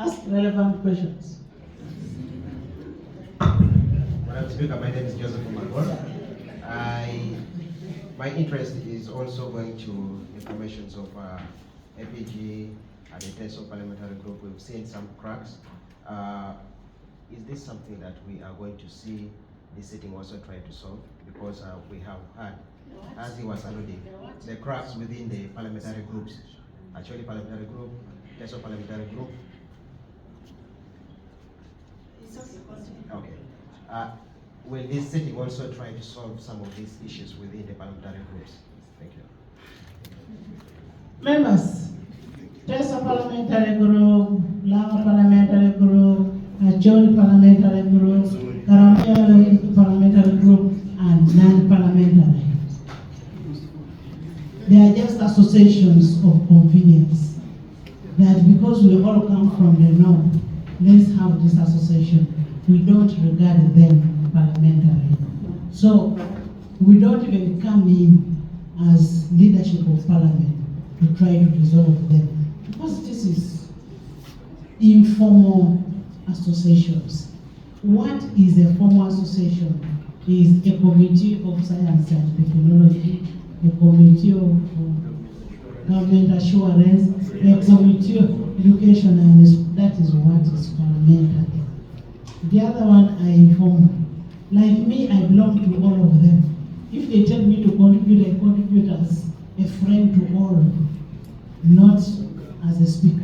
ask relevant questions. Madam Speaker, my name is Joseph Magor. My interest is also going to informations of APG and the TESO parliamentary group. We've seen some cracks. Is this something that we are going to see this sitting also try to solve? Because we have had, as he was alluding, the cracks within the parliamentary groups. Actually, parliamentary group, TESO parliamentary group. Okay. Will this sitting also try to solve some of these issues within the parliamentary groups? Thank you. Members, TESO parliamentary group, Lama parliamentary group, Acholi parliamentary group, Karamia parliamentary group, and non-parliamentary. They are just associations of convenience. That because we all come from the north, let's have this association. We don't regard them parliamentary. So we don't even come in as leadership of parliament to try to resolve them. Because this is informal associations. What is a formal association? Is a committee of science and technology, a committee of government assurance, a committee of education, and that is what is parliamentary. The other one are informal. Like me, I belong to all of them. If they tell me to contribute, I contribute as a friend to all, not as a speaker.